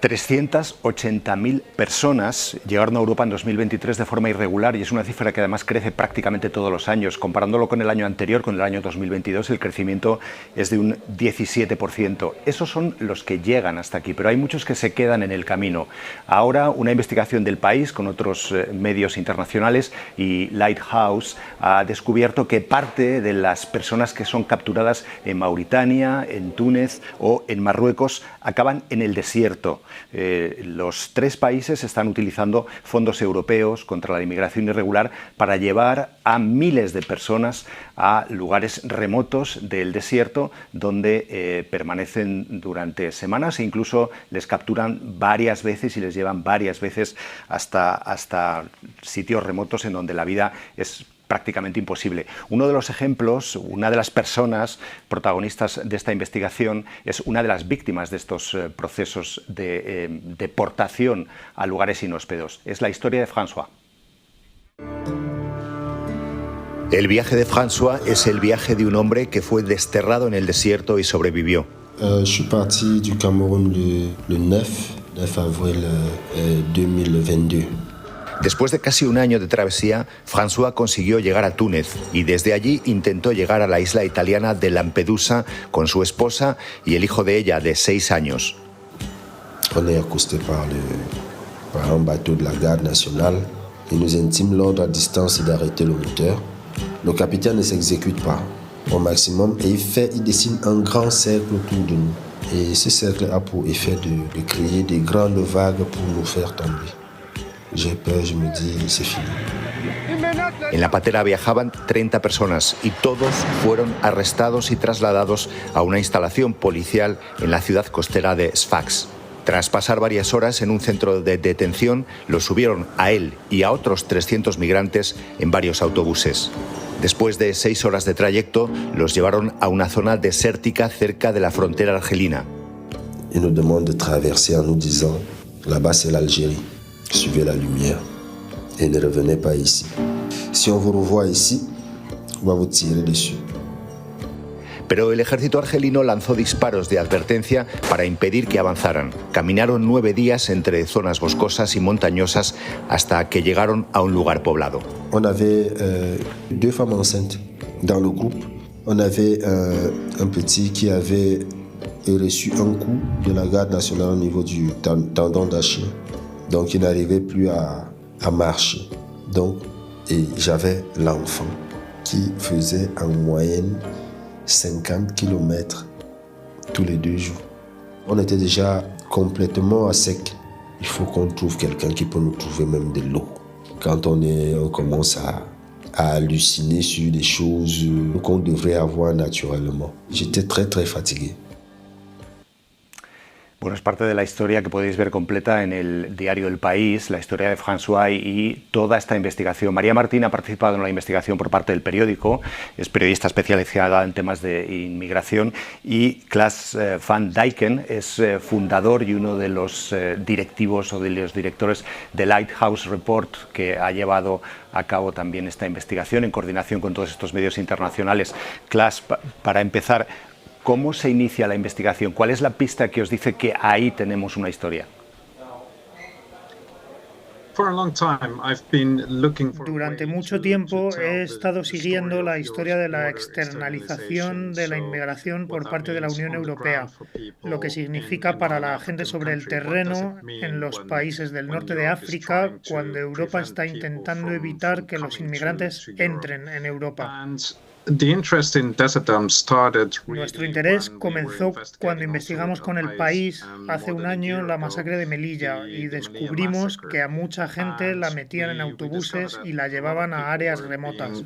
380.000 personas llegaron a Europa en 2023 de forma irregular y es una cifra que además crece prácticamente todos los años. Comparándolo con el año anterior, con el año 2022, el crecimiento es de un 17%. Esos son los que llegan hasta aquí, pero hay muchos que se quedan en el camino. Ahora, una investigación del país con otros medios internacionales y Lighthouse ha descubierto que parte de las personas que son capturadas en Mauritania, en Túnez o en Marruecos acaban en el desierto. Los tres países están utilizando fondos europeos contra la inmigración irregular para llevar a miles de personas a lugares remotos del desierto donde permanecen durante semanas e incluso les capturan varias veces y les llevan varias veces hasta sitios remotos en donde la vida es prácticamente imposible. Uno de los ejemplos, una de las personas protagonistas de esta investigación es una de las víctimas de estos procesos de deportación a lugares inhóspidos. Es la historia de François. El viaje de François es el viaje de un hombre que fue desterrado en el desierto y sobrevivió. Je suis parti du Cameroun le 9 avril 2022. Después de casi un año de travesía, François consiguió llegar a Túnez y desde allí intentó llegar a la isla italiana de Lampedusa con su esposa y el hijo de ella, de 6 años. On est accosté par un bateau de la garde nationale. Il nous intime l'ordre à distance et d'arrêter le moteur. Le capitaine ne s'exécute pas au maximum et il dessine un grand cercle autour de nous. Et ce cercle a pour effet de créer des grandes vagues pour nous faire tomber. J'ai peur, je me dis, c'est fini. En la patera viajaban 30 personas y todos fueron arrestados y trasladados a una instalación policial en la ciudad costera de Sfax. Tras pasar varias horas en un centro de detención, los subieron a él y a otros 300 migrantes en varios autobuses. Después de 6 horas de trayecto, los llevaron a una zona desértica cerca de la frontera argelina. Ils nous demandent de traverser en nous disant, là-bas c'est l'Algérie. Suivez la lumière et ne revenez pas ici. Si on vous revoit ici, on va vous tirer dessus. Pero el ejército argelino lanzó disparos de advertencia para impedir que avanzaran. Caminaron 9 días entre zonas boscosas y montañosas hasta que llegaron a un lugar poblado. On avait 2 femmes enceintes dans le groupe. On avait un petit qui avait reçu un coup de la garde nationale au niveau du tendon d'Achille. Donc il n'arrivait plus à marcher. Donc, et j'avais l'enfant qui faisait en moyenne 50 km tous les 2 jours. On était déjà complètement à sec. Il faut qu'on trouve quelqu'un qui peut nous trouver même de l'eau. Quand on commence à halluciner sur des choses qu'on devrait avoir naturellement. J'étais très très fatigué. Bueno, es parte de la historia que podéis ver completa en el diario El País, la historia de François y toda esta investigación. María Martín ha participado en la investigación por parte del periódico, es periodista especializada en temas de inmigración, y Klaas van Dijken es fundador y uno de los directivos o de los directores de Lighthouse Report, que ha llevado a cabo también esta investigación en coordinación con todos estos medios internacionales. Klaas, para empezar, ¿cómo se inicia la investigación? ¿Cuál es la pista que os dice que ahí tenemos una historia? Durante mucho tiempo he estado siguiendo la historia de la externalización de la inmigración por parte de la Unión Europea, lo que significa para la gente sobre el terreno en los países del norte de África cuando Europa está intentando evitar que los inmigrantes entren en Europa. Nuestro interés comenzó cuando investigamos con El País hace un año la masacre de Melilla y descubrimos que a mucha gente la metían en autobuses y la llevaban a áreas remotas.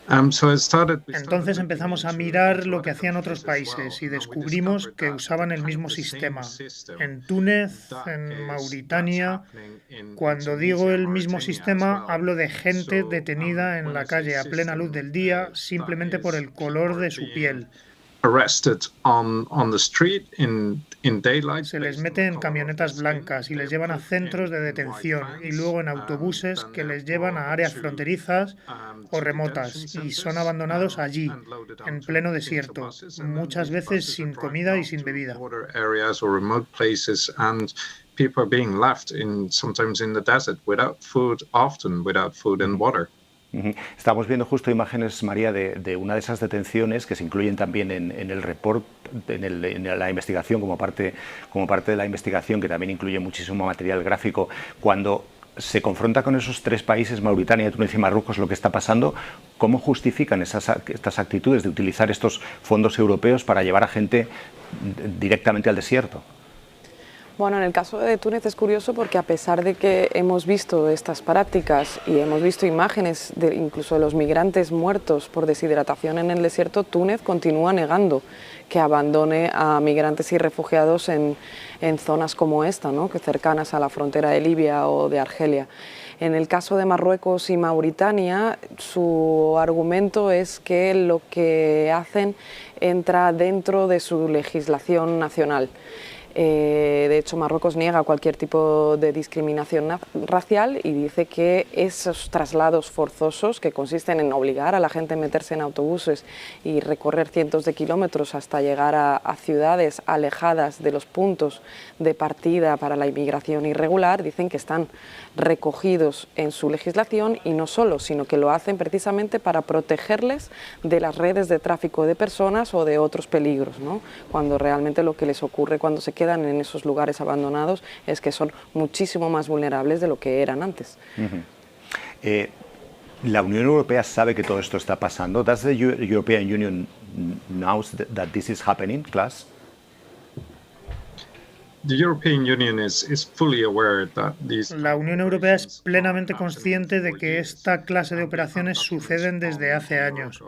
Entonces empezamos a mirar lo que hacían otros países y descubrimos que usaban el mismo sistema. En Túnez, en Mauritania. Cuando digo el mismo sistema, hablo de gente detenida en la calle a plena luz del día simplemente por el color de su piel. Se les mete en camionetas blancas y les llevan a centros de detención y luego en autobuses que les llevan a áreas fronterizas o remotas y son abandonados allí, en pleno desierto, muchas veces sin comida y sin bebida. People are being left sometimes in the desert without food, often without food and water. Estamos viendo justo imágenes, María, de una de esas detenciones que se incluyen también en el report, en la investigación, como parte de la investigación, que también incluye muchísimo material gráfico. Cuando se confronta con esos tres países, Mauritania, Túnez y Marruecos, lo que está pasando, ¿cómo justifican estas actitudes de utilizar estos fondos europeos para llevar a gente directamente al desierto? Bueno, en el caso de Túnez es curioso porque a pesar de que hemos visto estas prácticas y hemos visto imágenes incluso de los migrantes muertos por deshidratación en el desierto, Túnez continúa negando que abandone a migrantes y refugiados en zonas como esta, ¿no?, que cercanas a la frontera de Libia o de Argelia. En el caso de Marruecos y Mauritania, su argumento es que lo que hacen entra dentro de su legislación nacional. De hecho, Marruecos niega cualquier tipo de discriminación racial y dice que esos traslados forzosos, que consisten en obligar a la gente a meterse en autobuses y recorrer cientos de kilómetros hasta llegar a ciudades alejadas de los puntos de partida para la inmigración irregular, dicen que están recogidos en su legislación y no solo, sino que lo hacen precisamente para protegerles de las redes de tráfico de personas o de otros peligros, ¿no?, cuando realmente lo que les ocurre cuando se quedan en esos lugares abandonados es que son muchísimo más vulnerables de lo que eran antes. ¿La Unión Europea sabe que todo esto está pasando? ¿Does the European Union knows that this is happening, Klaas? La Unión Europea es plenamente consciente de que esta clase de operaciones suceden desde hace años.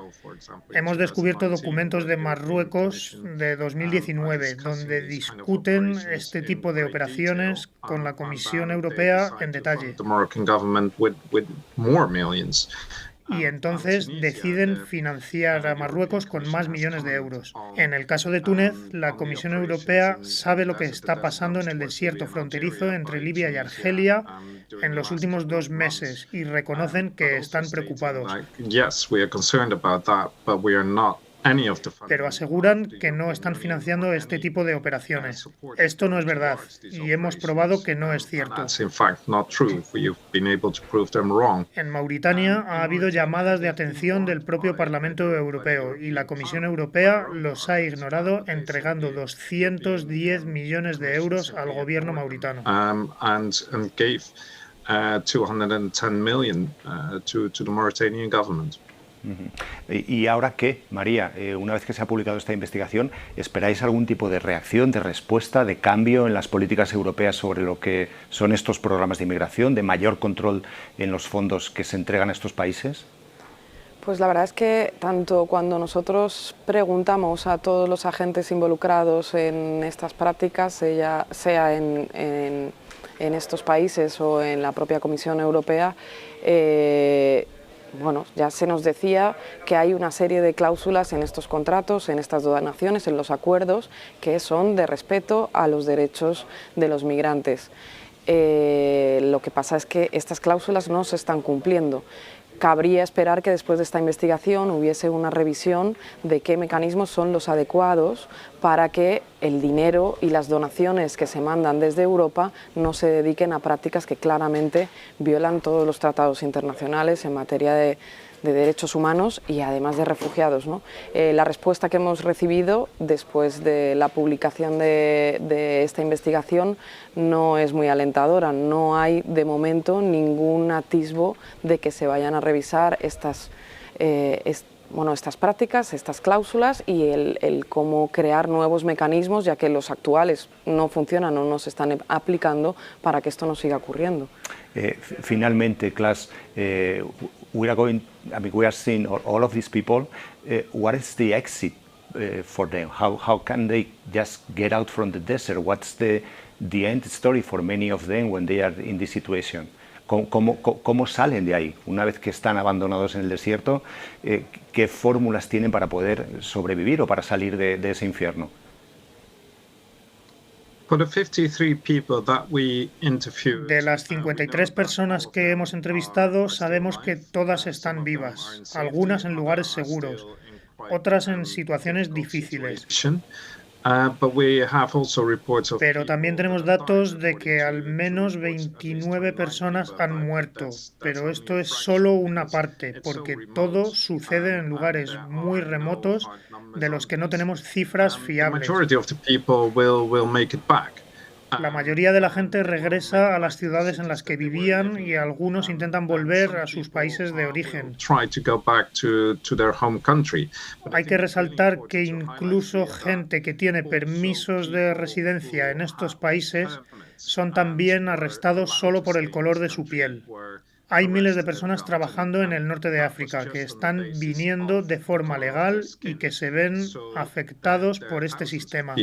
Hemos descubierto documentos de Marruecos de 2019 donde discuten este tipo de operaciones con la Comisión Europea en detalle. Y entonces deciden financiar a Marruecos con más millones de euros. En el caso de Túnez, la Comisión Europea sabe lo que está pasando en el desierto fronterizo entre Libia y Argelia en los últimos 2 meses y reconocen que están preocupados. Pero aseguran que no están financiando este tipo de operaciones. Esto no es verdad y hemos probado que no es cierto. En Mauritania ha habido llamadas de atención del propio Parlamento Europeo y la Comisión Europea los ha ignorado entregando 210 millones de euros al gobierno mauritano. 210 million to the Mauritanian government. ¿Y ahora qué, María? Una vez que se ha publicado esta investigación, ¿esperáis algún tipo de reacción, de respuesta, de cambio en las políticas europeas sobre lo que son estos programas de inmigración, de mayor control en los fondos que se entregan a estos países? Pues la verdad es que tanto cuando nosotros preguntamos a todos los agentes involucrados en estas prácticas, sea en estos países o en la propia Comisión Europea, bueno, ya se nos decía que hay una serie de cláusulas en estos contratos, en estas donaciones, en los acuerdos, que son de respeto a los derechos de los migrantes. Lo que pasa es que estas cláusulas no se están cumpliendo. Cabría esperar que después de esta investigación hubiese una revisión de qué mecanismos son los adecuados para que el dinero y las donaciones que se mandan desde Europa no se dediquen a prácticas que claramente violan todos los tratados internacionales en materia de derechos humanos y además de refugiados, ¿no? La respuesta que hemos recibido después de la publicación de esta investigación no es muy alentadora. No hay de momento ningún atisbo de que se vayan a revisar estas prácticas, estas cláusulas y el cómo crear nuevos mecanismos, ya que los actuales no funcionan o no se están aplicando para que esto no siga ocurriendo. Finalmente, Klaas, we are seeing all of these people. What is the exit for them? How can they just get out from the desert? What's the end story for many of them when they are in this situation? ¿Cómo salen de ahí? Una vez que están abandonados en el desierto, ¿qué fórmulas tienen para poder sobrevivir o para salir de ese infierno? De las 53 personas que hemos entrevistado, sabemos que todas están vivas, algunas en lugares seguros, otras en situaciones difíciles. Pero también tenemos datos de que al menos 29 personas han muerto, pero esto es solo una parte, porque todo sucede en lugares muy remotos de los que no tenemos cifras fiables. La mayoría de la gente regresa a las ciudades en las que vivían y algunos intentan volver a sus países de origen. Hay que resaltar que incluso gente que tiene permisos de residencia en estos países son también arrestados solo por el color de su piel. Hay miles de personas trabajando en el norte de África que están viniendo de forma legal y que se ven afectados por este sistema.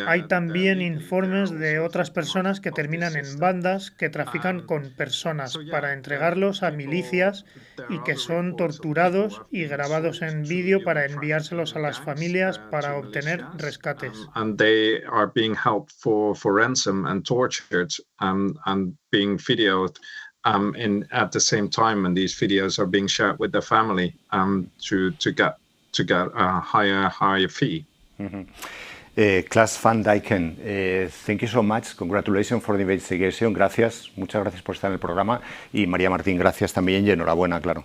Hay también informes de otras personas que terminan en bandas que trafican con personas para entregarlos a milicias y que son torturados y grabados en vídeo para enviárselos a las familias para obtener rescates. And being videoed at the same time, and these videos are being shared with the family to get a higher fee. Klaas van Dijken, thank you so much. Congratulations for the investigation. Gracias, muchas gracias por estar en el programa. Y María Martín, gracias también y enhorabuena, claro.